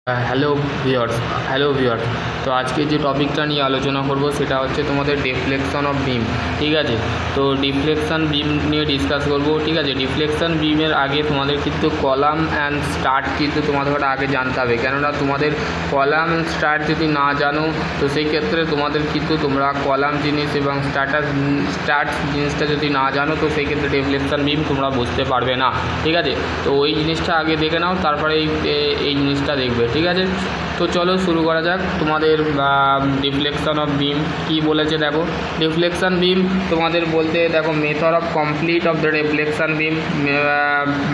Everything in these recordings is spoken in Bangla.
Hello viewers. তো আজকে যে টপিকটা নিয়ে আলোচনা করব সেটা হচ্ছে তোমাদের ডিফ্লেকশন অফ বিম। ঠিক আছে, তো ডিফ্লেকশন বিম নিয়ে ডিসকাস করব। ঠিক আছে, ডিফ্লেকশন বিমের আগে তোমাদের কিন্তু কলাম অ্যান্ড স্টার্ট কিন্তু তোমাদের আগে জানতে হবে, কেননা তোমাদের কলাম অ্যান্ড স্টার্ট যদি না জানো তো সেই ক্ষেত্রে তোমাদের কিন্তু তোমরা কলাম জিনিস এবং স্টার্ট জিনিসটা যদি না জানো তো সেই ক্ষেত্রে ডিফ্লেকশন বিম তোমরা বুঝতে পারবে না। ঠিক আছে, তো ওই জিনিসটা আগে দেখে নাও, তারপরে এই জিনিসটা দেখবে। ঠিক আছে, তো চলো শুরু করা যাক। তোমাদের ডিফ্লেকশন অফ বিম কি বলেছে দেখো। ডিফ্লেকশন বিম তোমাদের বলতে দেখো method of complete of the deflection beam,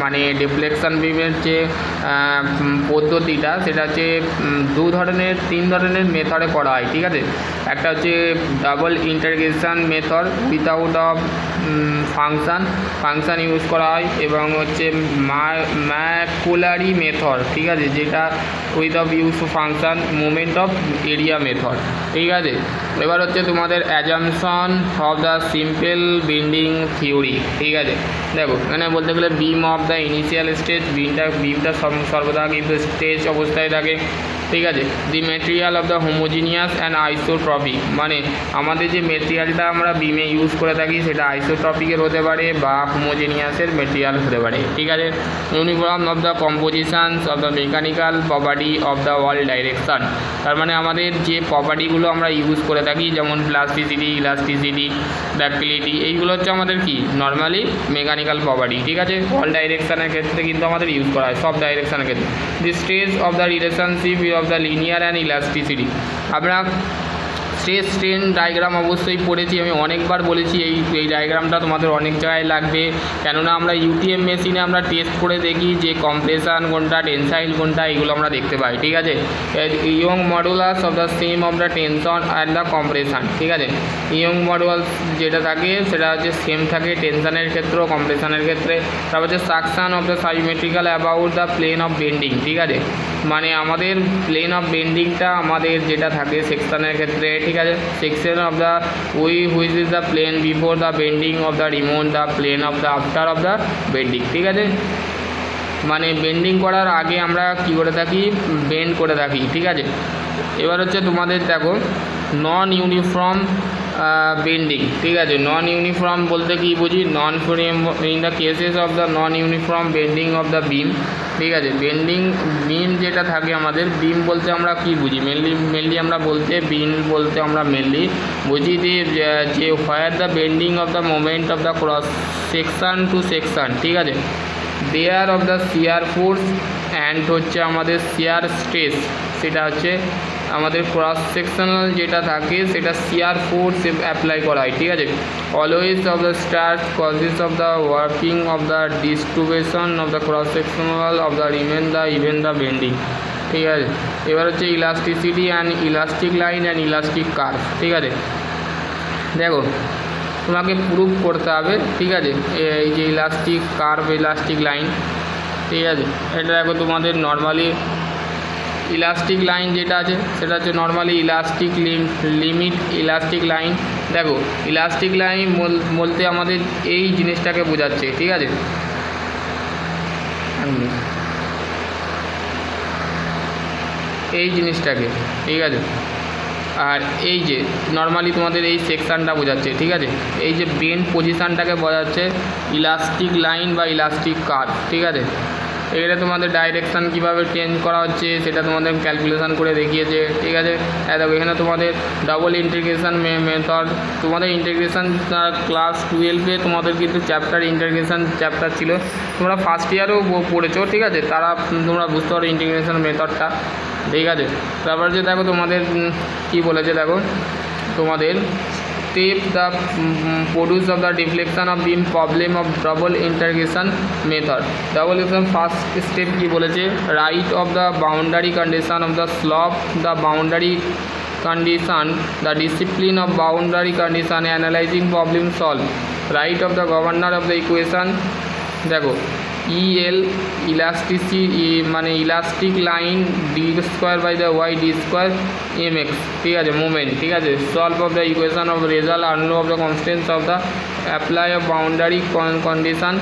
মানে ডিফ্লেকশন বিমের যে পদ্ধতিটা সেটা হচ্ছে তিন ধরনের মেথডে করা হয়। ঠিক আছে, একটা হচ্ছে double integration method without of function use করা হয়, এবং হচ্ছে ম্যাকুলারি মেথড। ঠিক আছে, যেটা with of use function movement of area method. ঠিক আছে, এবার হচ্ছে তোমাদের assumption of the simple bending theory. ঠিক আছে, দেখো এখানে বলতে গেলে beam of the initial stage, বিমটা সর্বদা কিন্তু স্টেজ অবস্থায় থাকে। ঠিক আছে, the material of the homogeneous and isotropic, মানে আমাদের যে মেটেরিয়ালটা আমরা বিমে ইউজ করে থাকি সেটা আইসোট্রপিকের হতে পারে বা হোমোজিনিয়াসের মেটেরিয়াল হতে পারে। ঠিক আছে, uniform of the compositions of the mechanical property of the wall direction, তার মানে আমাদের যে প্রপার্টিগুলো আমরা ইউজ করে থাকি যেমন প্লাস্টিসিটি, ইলাস্টিসিটি, ডাক্টিলিটি, এইগুলো হচ্ছে আমাদের কি নর্মালি মেকানিক্যাল প্রপার্টি। ঠিক আছে, ওয়াল ডাইরেকশনের ক্ষেত্রে কিন্তু আমাদের ইউজ করা হয় সব ডাইরেকশনের ক্ষেত্রে। দি stage of the relationship of the linear and elasticity, আমরা স্ট্রেস স্ট্রেন ডায়াগ্রাম অবশ্যই পড়েছি, আমি অনেকবার বলেছি এই ডায়াগ্রামটা তোমাদের অনেক জায়গায় লাগবে, কেননা আমরা ইউটিএম মেশিনে আমরা টেস্ট করে দেখি যে কম্প্রেশন কোনটা, টেনসাইল কোনটা, এগুলো আমরা দেখতে পাই। ঠিক আছে, young modulus of the same of the tension and the compression. ঠিক আছে, ইয়ং মডুলাস যেটা থাকে সেটা হচ্ছে সেম থাকে টেনশনের ক্ষেত্রে, কম্প্রেশনের ক্ষেত্রে। তারপর হচ্ছে suction of the symmetrical about the plane of bending. ঠিক আছে, মানে আমাদের প্লেন অফ বেন্ডিংটা আমাদের যেটা থাকে সেকশনের ক্ষেত্রে। ঠিক আছে, section of the which is the plane before the bending of the remove the plane of the after of the bending. ঠিক আছে, মানে বেন্ডিং করার আগে আমরা কি করে থাকি, বেন্ড করে থাকি। ঠিক আছে, এবার হচ্ছে তোমাদের দেখো নন ইউনিফর্ম বেন্ডিং। ঠিক আছে, নন ইউনিফর্ম বলতে কি বুঝি, non in the cases of the non uniform bending of the beam. ঠিক আছে, বেন্ডিং বিম যেটা থাকে আমাদের, বিম বলতে আমরা কি বুঝি, মেনলি আমরা বলতে বিম বলতে আমরা মেনলি বুঝি যে where the bending of the moment of the cross section to section. ঠিক আছে, there of the shear force and হচ্ছে আমাদের শিয়ার স্ট্রেস, সেটা হচ্ছে আমাদের ক্রস সেকশনাল যেটা থাকে সেটা শিয়ার ফোর্স অ্যাপ্লাই করা হয়। ঠিক আছে, always of the start causes of the working of the distribution of the cross sectional of the even the bending. ঠিক আছে, এবার হচ্ছে elasticity and elastic line and elastic curve. ঠিক আছে, দেখো তোমাকে প্রুভ করতে হবে। ঠিক আছে, এই যে ইলাস্টিক কার্ভ, ইলাস্টিক লাইন। ঠিক আছে, এটা দেখো তোমাদের নর্মালি ইলাস্টিক লাইন যেটা আছে সেটা হচ্ছে normally elastic limit elastic line. দেখো ইলাস্টিক লাইন বলতে আমাদের এই জিনিসটাকে বোঝাচ্ছে। ঠিক আছে, এই জিনিসটাকে। ঠিক আছে, আর এই যে নর্মালি তোমাদের এই সেকশানটা বোঝাচ্ছে। ঠিক আছে, এই যে বেন্ড পজিশানটাকে বোঝাচ্ছে ইলাস্টিক লাইন বা ইলাস্টিক কার্ভ। ঠিক আছে, এখানে তোমাদের ডাইরেকশান কীভাবে চেঞ্জ করা হচ্ছে সেটা তোমাদের ক্যালকুলেশান করে দেখিয়েছে। ঠিক আছে, দেখো এখানে তোমাদের ডাবল ইন্টিগ্রেশন মেথড, তোমাদের ইন্টিগ্রেশন ক্লাস 12-এ তোমাদের কিন্তু ইন্টিগ্রেশন চ্যাপ্টার ছিল, তোমরা ফার্স্ট ইয়ারেও পড়েছো। ঠিক আছে, তোমরা বুঝতে পারো ইন্টিগ্রেশন মেথডটা। ঠিক আছে, তারপর যে দেখো তোমাদের কি বলেছে, দেখো তোমাদের step the produce of the deflection of beam problem of double integration method. Double integration first step কি বলেছে, right of the boundary condition of the slope, the boundary condition, the discipline of boundary condition, analyzing problem solve, right of the governor of the equation। দেখো EL ইলাস্টিসিটি মানে elastic line D square by the Y D square mx। ঠিক আছে, মুভমেন্ট। ঠিক আছে, solve of the equation of result আনলো of the constants of the apply of boundary condition.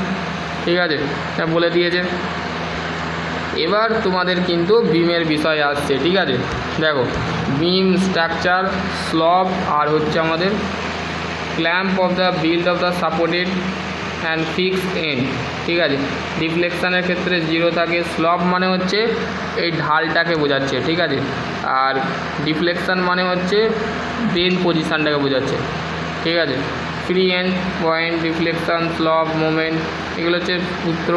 ঠিক আছে, বলে দিয়েছে। এবার তোমাদের কিন্তু বিমের বিষয় আসছে, ঠিক আছে। দেখো বিম স্ট্রাকচার, স্লব, আর হচ্ছে আমাদের clamp of the build of the supported and fix end, ঠিক আছে। ডিফ্লেকশানের ক্ষেত্রে 0 থাকে। স্লব মানে হচ্ছে এই ঢালটাকে বোঝাচ্ছে, ঠিক আছে। আর ডিফ্লেকশান মানে হচ্ছে বেন পজিশানটাকে বোঝাচ্ছে, ঠিক আছে। ফ্রি এন্ড পয়েন্ট, ডিফ্লেকশান, স্লব, মোমেন্ট, এগুলো হচ্ছে সূত্র,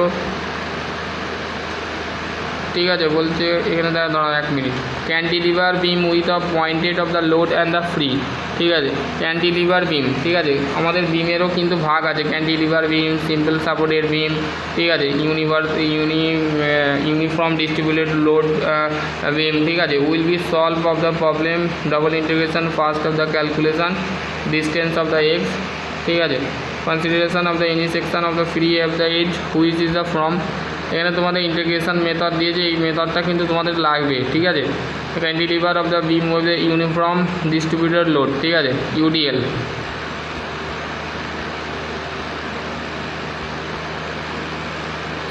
ঠিক আছে। বলছে এখানে দাঁড়াও 1 minute. Cantilever beam with of pointed of the load and the free, ঠিক আছে। ক্যান্টিলিভার বিম, ঠিক আছে। আমাদের বিমেরও কিন্তু ভাগ আছে, cantilever beam, simple supported beam, ঠিক আছে। ইউনিফর্ম ডিস্ট্রিবিউটেড লোড বিম, ঠিক আছে। Will be solve of the problem, double integration first of the calculation, distance of the x, ঠিক আছে। Consideration of the any section of the free of the edge which is the from. এখানে তোমাদের ইন্টিগ্রেশন মেথড দিয়েছে, এই মেথডটা কিন্তু তোমাদের লাগবে, ঠিক আছে। Cantilever of the beam with uniform distributed load, ঠিক আছে, UDL.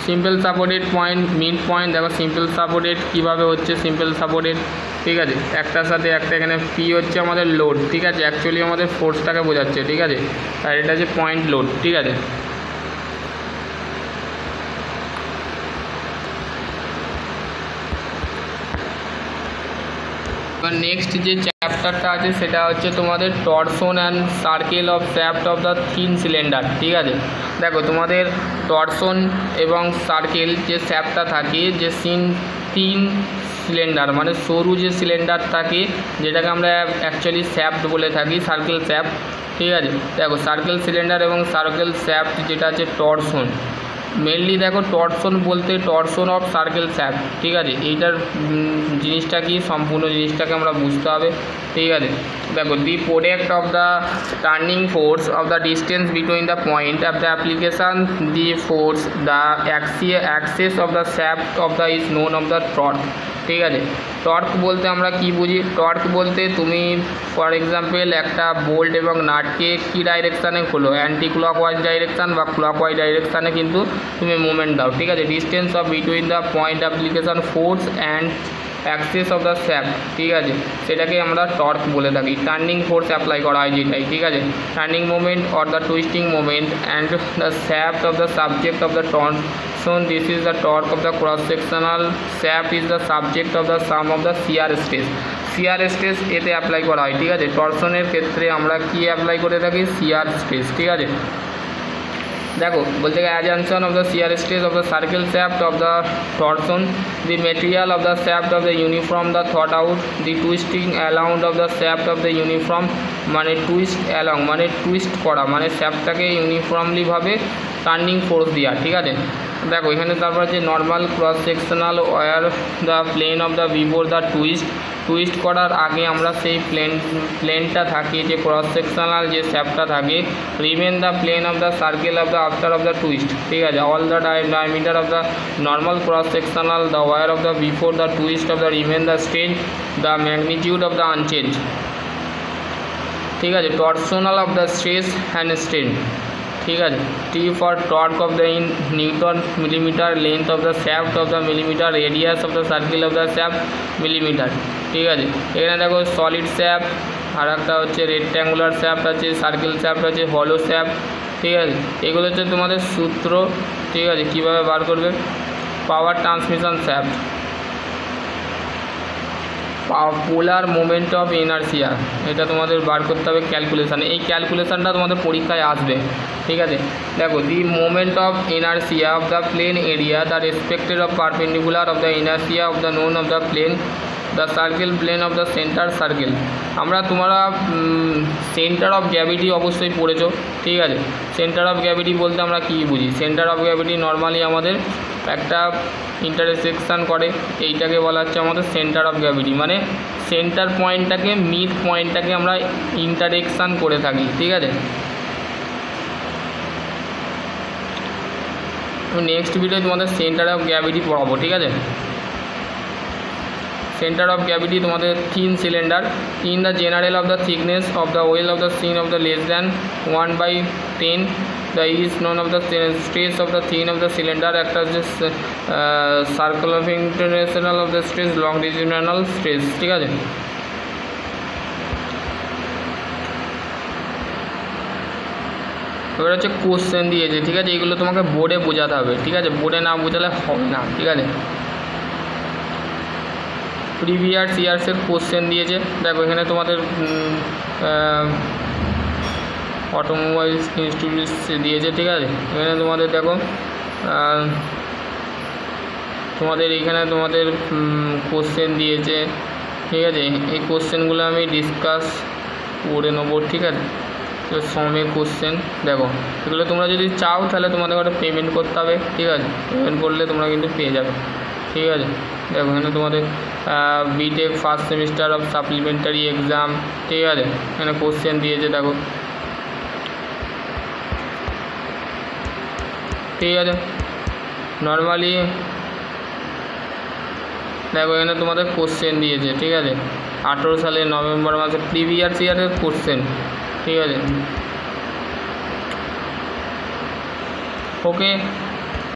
Simple supported point, mid point, দেখো সিম্পল সাপোর্টেড কীভাবে হচ্ছে সিম্পল সাপোর্টেড, ঠিক আছে। একটার সাথে একটা, এখানে পি হচ্ছে আমাদের লোড, ঠিক আছে। অ্যাকচুয়ালি আমাদের ফোর্সটাকে বোঝাচ্ছে, ঠিক আছে। আর এটা হচ্ছে পয়েন্ট লোড, ঠিক আছে। এবার নেক্সট যে চ্যাপ্টারটা আছে সেটা হচ্ছে তোমাদের torsion and circle of shaft of the thin cylinder, ঠিক আছে। দেখো তোমাদের টরশন এবং সার্কেল যে শ্যাফটটা থাকে, যে থিন সিলিন্ডার মানে সরু যে সিলিন্ডার থাকে, যেটাকে আমরা অ্যাকচুয়ালি শ্যাফট বলে থাকি, সার্কেল শ্যাফট, ঠিক আছে। দেখো সার্কেল সিলিন্ডার এবং সার্কেল শ্যাফট যেটা আছে টরশন, মেনলি দেখো টরশন বলতে টরশন অফ সার্কেল শ্যাফট, ঠিক আছে। এইটার জিনিসটা কি, সম্পূর্ণ জিনিসটাকে আমরা বুঝতে হবে, ঠিক আছে। দেখো the product of the turning force of the distance between the point of the application the force the axis of the shaft of the is known of the torque, ঠিক আছে। টর্ক বলতে আমরা কি বুঝি, টর্ক বলতে তুমি ফর এক্সাম্পল একটা বোল্ট এবং নাটকে কী ডাইরেকশানে খোলো, অ্যান্টি ক্লকওয়াইজ ডাইরেকশান বা ক্লকওয়াইজ ডাইরেকশানে কিন্তু তুমি মুভমেন্ট দাও, ঠিক আছে। Distance of between the point application force and access of the shaft, ঠিক আছে, সেটাকে আমরা টর্ক বলে থাকি। টার্নিং ফোর্স অ্যাপ্লাই করা হয় যেটাই, ঠিক আছে। Turning moment or the twisting moment and the shaft of the subject of the torsion, this is the torque of the cross sectional shaft is the subject of the some of the shear stress. Shear stress এতে অ্যাপ্লাই করা হয়, ঠিক আছে। টরশনের ক্ষেত্রে আমরা কি অ্যাপ্লাই করে থাকি, শিয়ার স্ট্রেস, ঠিক আছে। দেখো বলতে গেলে assumption of the shear stress of the circle shaft of the torsion, the material of the shaft of the uniform the thought out, the twisting allowed of the shaft of the uniform, মানে টুইস্ট অ্যালাউং মানে টুইস্ট করা, মানে শ্যাফটটাকে ইউনিফর্মলিভাবে টার্নিং ফোর্স দেওয়া, ঠিক আছে। দেখো এখানে তারপর যে normal cross sectional were the plane of the before the twist করার আগে আমরা সেই প্লেনটা থাকে, যে ক্রস সেকশনাল যে শ্যাফটটা থাকে, remain the plane of the circle of the after of the twist, ঠিক আছে। All the diameter of the normal cross sectional the were of the before the twist of the remain the strain the magnitude of the unchange, ঠিক আছে। Torsional of the stress and strain, ঠিক আছে। T for torque of the in newton millimetre, length of the shaft of the millimetre, radius of the circle of the shaft millimetre, ঠিক আছে। এখানে দেখো সলিড শ্যাফট, আর একটা হচ্ছে রেক্ট্যাঙ্গুলার শ্যাফট আছে, সার্কেল শ্যাফট আছে, হলো শ্যাফট, ঠিক আছে। এগুলো হচ্ছে তোমাদের সূত্র, ঠিক আছে, কীভাবে বার করবে। Power transmission shaft, polar moment of inertia, এটা তোমাদের বার করতে হবে ক্যালকুলেশানে। এই ক্যালকুলেশানটা তোমাদের পরীক্ষায় আসবে, ঠিক আছে। দেখো the moment of inertia of the plane area the respected of perpendicular of the inertia of the known of the plane the circle plane of the centre circle. তোমরা সেন্টার অফ গ্র্যাভিটি অবশ্যই পড়েছো, ঠিক আছে। সেন্টার অফ গ্র্যাভিটি বলতে আমরা কী বুঝি, সেন্টার অফ গ্র্যাভিটি নর্মালি আমাদের একটা ইন্টারসেকশান করে, এইটাকে বলা হচ্ছে আমাদের সেন্টার অফ গ্র্যাভিটি, মানে সেন্টার পয়েন্টটাকে মিড পয়েন্টটাকে আমরা ইন্টারেকশান করে থাকি, ঠিক আছে। নেক্সট ভিডিও তোমাদের সেন্টার অফ গ্র্যাভিটি পড়াবো, ঠিক আছে। সেন্টার অফ গ্র্যাভিটি তোমাদের thin cylinder in the general of the thickness of the well of the sin of the less than 1/10 the east known of the stress of the thin of the cylinder act as this circle of international of the stress longitudinal stress, ঠিক আছে। এবার হচ্ছে কোশ্চেন দিয়েছে, ঠিক আছে, এইগুলো তোমাকে বোর্ডে বোঝাতে হবে, ঠিক আছে, বোর্ডে না বোঝালে হবে না, ঠিক আছে। প্রিভিয়াস ইয়ার্সের কোশ্চেন দিয়েছে, দেখো এখানে তোমাদের অটোমোবাইলস ইনস্টিটিউট দিয়েছে, ঠিক আছে। এখানে তোমাদের দেখো তোমাদের এইখানে তোমাদের কোশ্চেন দিয়েছে, ঠিক আছে। এই কোশ্চেনগুলো আমি ডিসকাস করে নেবো, ঠিক আছে। সমের কোশ্চেন দেখো, এগুলো তোমরা যদি চাও তাহলে তোমাদের একটা পেমেন্ট করতে হবে, ঠিক আছে। পেমেন্ট করলে তোমরা কিন্তু পেয়ে যাবে, ঠিক আছে। দেখো এখানে তোমাদের BTech first semester of supplementary exam, ঠিক আছে। এখানে কোশ্চেন দিয়েছে দেখো, ঠিক আছে। নর্মালি দেখো এখানে তোমাদের কোশ্চেন দিয়েছে, ঠিক আছে। 18 সালের নভেম্বর মাসে প্রিভিয়াস ইয়ারের কোশ্চেন, ঠিক আছে। ওকে।